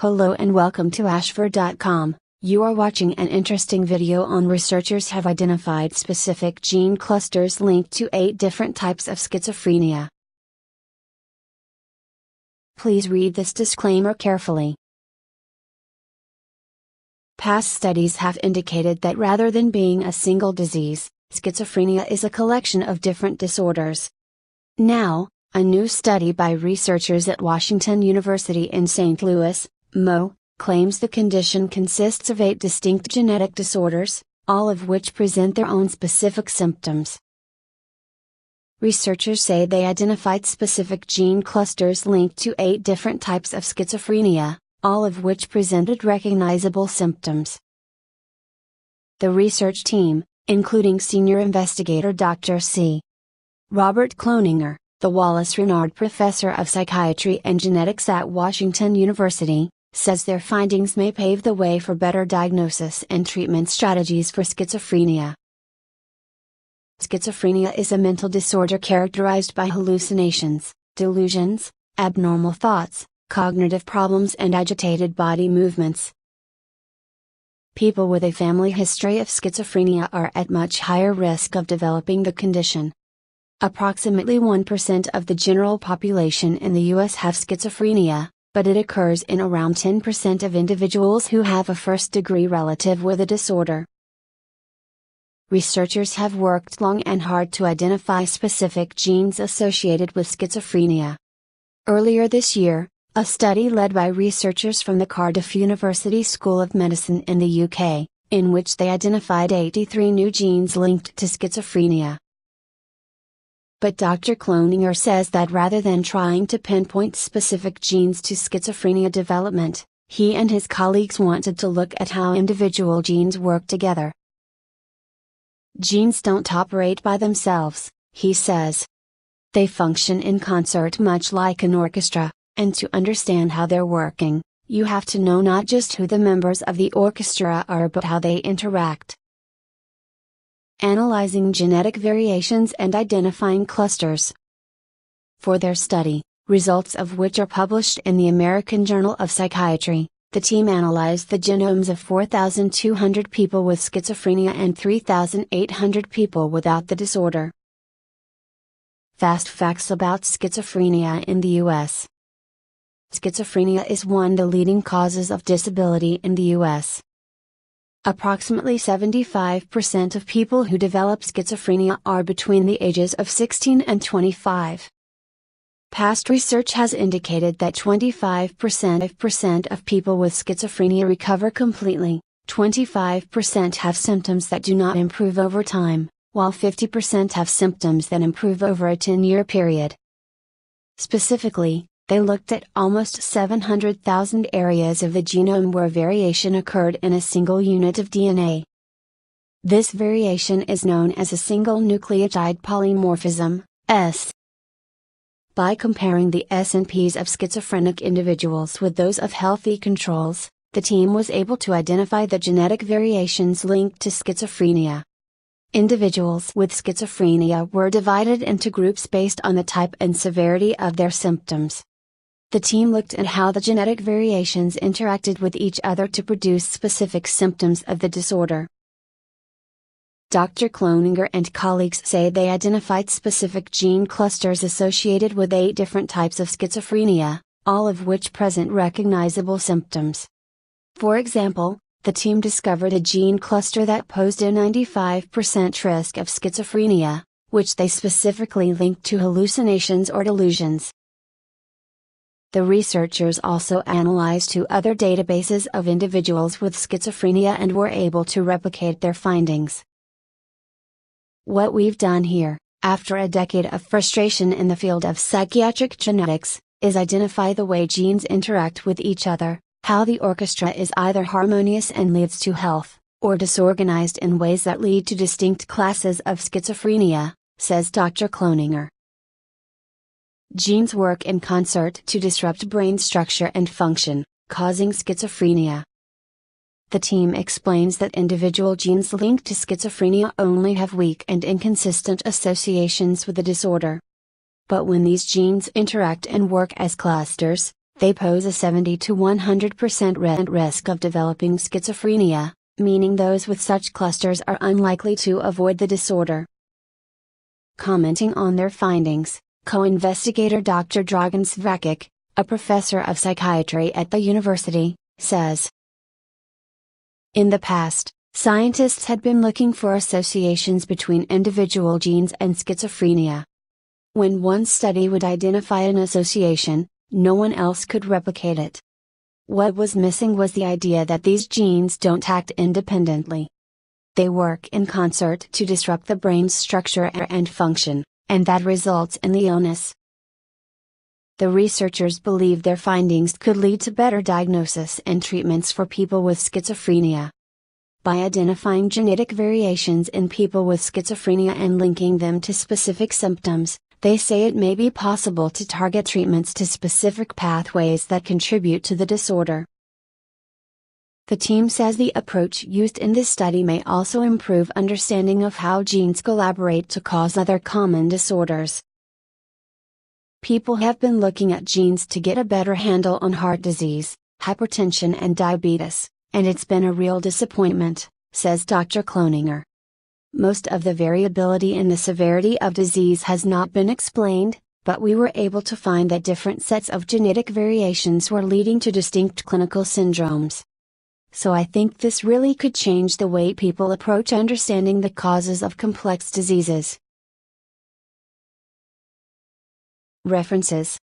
Hello and welcome to ashford.com. You are watching an interesting video on researchers have identified specific gene clusters linked to 8 different types of schizophrenia. Please read this disclaimer carefully. Past studies have indicated that rather than being a single disease, schizophrenia is a collection of different disorders. Now, a new study by researchers at Washington University in St. Louis, MO, claims the condition consists of 8 distinct genetic disorders, all of which present their own specific symptoms. Researchers say they identified specific gene clusters linked to 8 different types of schizophrenia, all of which presented recognizable symptoms. The research team, including senior investigator Dr. C. Robert Cloninger, the Wallace Renard Professor of Psychiatry and Genetics at Washington University, says their findings may pave the way for better diagnosis and treatment strategies for schizophrenia. Schizophrenia is a mental disorder characterized by hallucinations, delusions, abnormal thoughts, cognitive problems and agitated body movements. People with a family history of schizophrenia are at much higher risk of developing the condition. Approximately 1% of the general population in the U.S. have schizophrenia, but it occurs in around 10% of individuals who have a first-degree relative with a disorder. Researchers have worked long and hard to identify specific genes associated with schizophrenia. Earlier this year, a study led by researchers from the Cardiff University School of Medicine in the UK, in which they identified 83 new genes linked to schizophrenia. But Dr. Cloninger says that rather than trying to pinpoint specific genes to schizophrenia development, he and his colleagues wanted to look at how individual genes work together. Genes don't operate by themselves, he says. They function in concert much like an orchestra, and to understand how they're working, you have to know not just who the members of the orchestra are but how they interact. Analyzing genetic variations and identifying clusters. For their study, results of which are published in the American Journal of Psychiatry, the team analyzed the genomes of 4,200 people with schizophrenia and 3,800 people without the disorder. Fast facts about schizophrenia in the U.S. Schizophrenia is one of the leading causes of disability in the U.S. Approximately 75% of people who develop schizophrenia are between the ages of 16 and 25. Past research has indicated that 25% of people with schizophrenia recover completely, 25% have symptoms that do not improve over time, while 50% have symptoms that improve over a 10-year period. Specifically, they looked at almost 700,000 areas of the genome where variation occurred in a single unit of DNA. This variation is known as a single nucleotide polymorphism, S. By comparing the SNPs of schizophrenic individuals with those of healthy controls, the team was able to identify the genetic variations linked to schizophrenia. Individuals with schizophrenia were divided into groups based on the type and severity of their symptoms. The team looked at how the genetic variations interacted with each other to produce specific symptoms of the disorder. Dr. Cloninger and colleagues say they identified specific gene clusters associated with 8 different types of schizophrenia, all of which present recognizable symptoms. For example, the team discovered a gene cluster that posed a 95% risk of schizophrenia, which they specifically linked to hallucinations or delusions. The researchers also analyzed 2 other databases of individuals with schizophrenia and were able to replicate their findings. What we've done here, after a decade of frustration in the field of psychiatric genetics, is identify the way genes interact with each other, how the orchestra is either harmonious and leads to health, or disorganized in ways that lead to distinct classes of schizophrenia, says Dr. Cloninger. Genes work in concert to disrupt brain structure and function, causing schizophrenia. The team explains that individual genes linked to schizophrenia only have weak and inconsistent associations with the disorder. But when these genes interact and work as clusters, they pose a 70 to 100% risk of developing schizophrenia, meaning those with such clusters are unlikely to avoid the disorder. Commenting on their findings, co-investigator Dr. Dragan Svakic, a professor of psychiatry at the university, says, "In the past, scientists had been looking for associations between individual genes and schizophrenia. When one study would identify an association, no one else could replicate it. What was missing was the idea that these genes don't act independently. They work in concert to disrupt the brain's structure and function, and that results in the illness." The researchers believe their findings could lead to better diagnosis and treatments for people with schizophrenia. By identifying genetic variations in people with schizophrenia and linking them to specific symptoms, they say it may be possible to target treatments to specific pathways that contribute to the disorder. The team says the approach used in this study may also improve understanding of how genes collaborate to cause other common disorders. People have been looking at genes to get a better handle on heart disease, hypertension and diabetes, and it's been a real disappointment, says Dr. Cloninger. Most of the variability in the severity of disease has not been explained, but we were able to find that different sets of genetic variations were leading to distinct clinical syndromes. So I think this really could change the way people approach understanding the causes of complex diseases. References